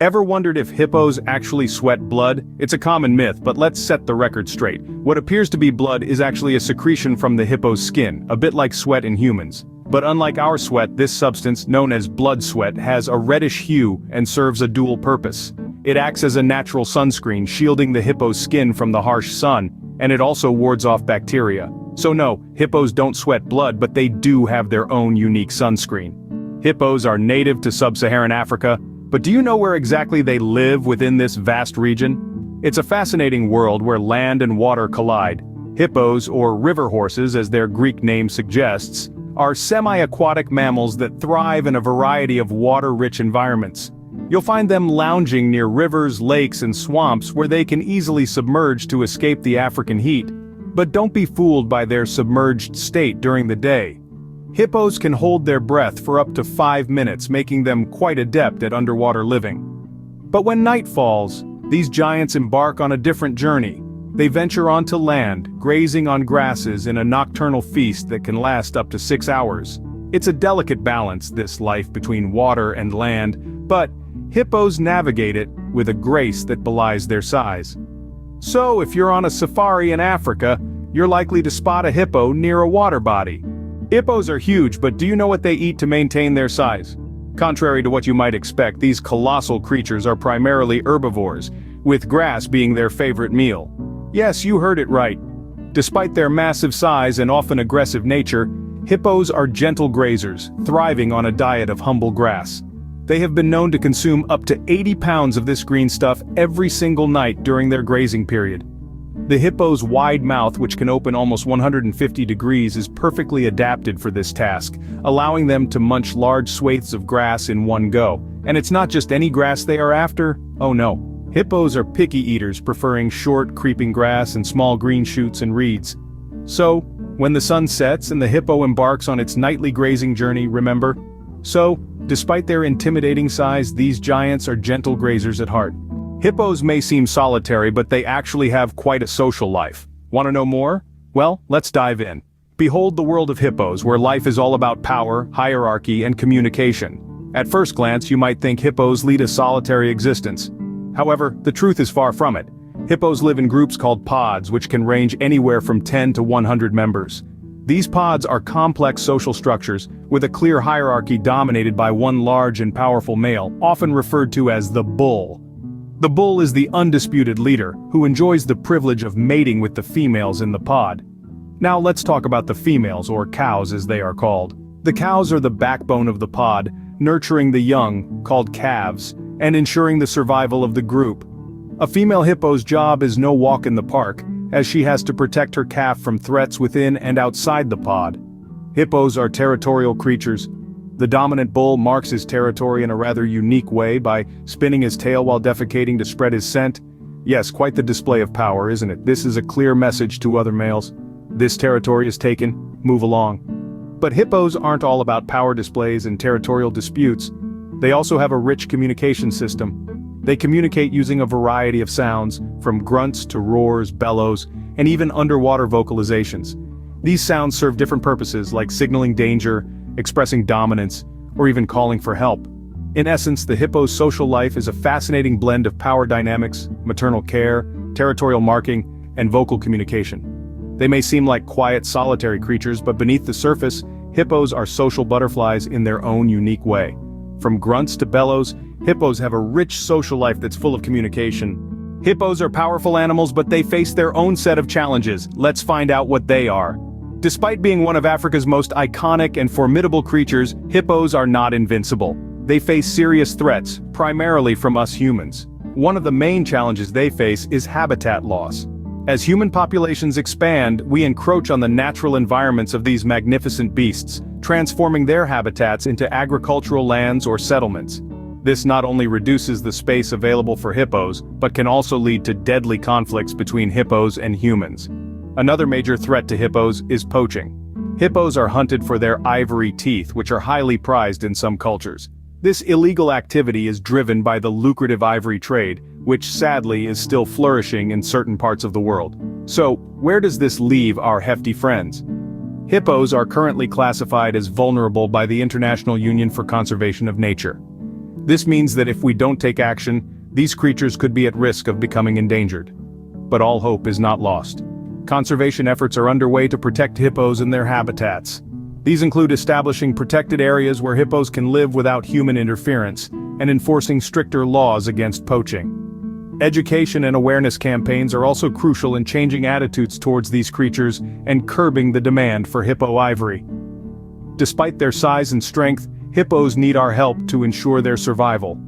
Ever wondered if hippos actually sweat blood? It's a common myth, but let's set the record straight. What appears to be blood is actually a secretion from the hippo's skin, a bit like sweat in humans. But unlike our sweat, this substance, known as blood sweat, has a reddish hue and serves a dual purpose. It acts as a natural sunscreen, shielding the hippo's skin from the harsh sun, and it also wards off bacteria. So no, hippos don't sweat blood, but they do have their own unique sunscreen. Hippos are native to sub-Saharan Africa, but do you know where exactly they live within this vast region? It's a fascinating world where land and water collide. Hippos, or river horses as their Greek name suggests, are semi-aquatic mammals that thrive in a variety of water-rich environments. You'll find them lounging near rivers, lakes, and swamps where they can easily submerge to escape the African heat. But don't be fooled by their submerged state during the day. Hippos can hold their breath for up to 5 minutes, making them quite adept at underwater living. But when night falls, these giants embark on a different journey. They venture onto land, grazing on grasses in a nocturnal feast that can last up to 6 hours. It's a delicate balance, this life between water and land, but hippos navigate it with a grace that belies their size. So if you're on a safari in Africa, you're likely to spot a hippo near a water body. Hippos are huge, but do you know what they eat to maintain their size? Contrary to what you might expect, these colossal creatures are primarily herbivores, with grass being their favorite meal. Yes, you heard it right. Despite their massive size and often aggressive nature, hippos are gentle grazers, thriving on a diet of humble grass. They have been known to consume up to 80 pounds of this green stuff every single night during their grazing period. The hippo's wide mouth, which can open almost 150 degrees, is perfectly adapted for this task, allowing them to munch large swathes of grass in one go. And it's not just any grass they are after, oh no. Hippos are picky eaters, preferring short, creeping grass and small green shoots and reeds. So, when the sun sets and the hippo embarks on its nightly grazing journey, remember? So, despite their intimidating size, these giants are gentle grazers at heart. Hippos may seem solitary, but they actually have quite a social life. Want to know more? Well, let's dive in. Behold the world of hippos, where life is all about power, hierarchy, and communication. At first glance, you might think hippos lead a solitary existence. However, the truth is far from it. Hippos live in groups called pods, which can range anywhere from 10 to 100 members. These pods are complex social structures, with a clear hierarchy dominated by one large and powerful male, often referred to as the bull. The bull is the undisputed leader, who enjoys the privilege of mating with the females in the pod. Now let's talk about the females, or cows as they are called. The cows are the backbone of the pod, nurturing the young, called calves, and ensuring the survival of the group. A female hippo's job is no walk in the park, as she has to protect her calf from threats within and outside the pod. Hippos are territorial creatures. The dominant bull marks his territory in a rather unique way by spinning his tail while defecating to spread his scent. Yes, quite the display of power, isn't it? This is a clear message to other males. This territory is taken, move along. But hippos aren't all about power displays and territorial disputes. They also have a rich communication system. They communicate using a variety of sounds, from grunts to roars, bellows, and even underwater vocalizations. These sounds serve different purposes, like signaling danger, expressing dominance, or even calling for help. In essence, the hippo's social life is a fascinating blend of power dynamics, maternal care, territorial marking, and vocal communication. They may seem like quiet, solitary creatures, but beneath the surface, hippos are social butterflies in their own unique way. From grunts to bellows, hippos have a rich social life that's full of communication. Hippos are powerful animals, but they face their own set of challenges. Let's find out what they are. Despite being one of Africa's most iconic and formidable creatures, hippos are not invincible. They face serious threats, primarily from us humans. One of the main challenges they face is habitat loss. As human populations expand, we encroach on the natural environments of these magnificent beasts, transforming their habitats into agricultural lands or settlements. This not only reduces the space available for hippos, but can also lead to deadly conflicts between hippos and humans. Another major threat to hippos is poaching. Hippos are hunted for their ivory teeth, which are highly prized in some cultures. This illegal activity is driven by the lucrative ivory trade, which sadly is still flourishing in certain parts of the world. So, where does this leave our hefty friends? Hippos are currently classified as vulnerable by the International Union for Conservation of Nature. This means that if we don't take action, these creatures could be at risk of becoming endangered. But all hope is not lost. Conservation efforts are underway to protect hippos and their habitats. These include establishing protected areas where hippos can live without human interference, and enforcing stricter laws against poaching. Education and awareness campaigns are also crucial in changing attitudes towards these creatures and curbing the demand for hippo ivory. Despite their size and strength, hippos need our help to ensure their survival.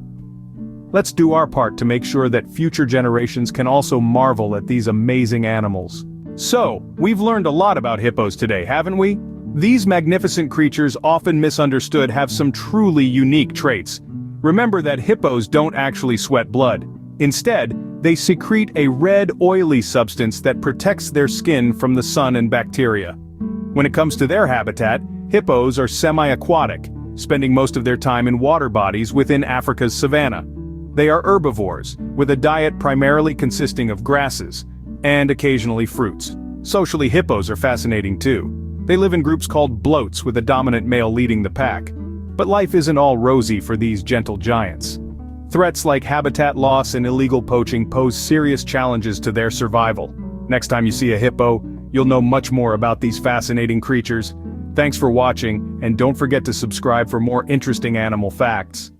Let's do our part to make sure that future generations can also marvel at these amazing animals. So, we've learned a lot about hippos today, haven't we? These magnificent creatures, often misunderstood, have some truly unique traits. Remember that hippos don't actually sweat blood. Instead, they secrete a red, oily substance that protects their skin from the sun and bacteria. When it comes to their habitat, hippos are semi-aquatic, spending most of their time in water bodies within Africa's savanna. They are herbivores, with a diet primarily consisting of grasses, and occasionally fruits. Socially, hippos are fascinating too. They live in groups called bloats, with a dominant male leading the pack. But life isn't all rosy for these gentle giants. Threats like habitat loss and illegal poaching pose serious challenges to their survival. Next time you see a hippo, you'll know much more about these fascinating creatures. Thanks for watching, and don't forget to subscribe for more interesting animal facts.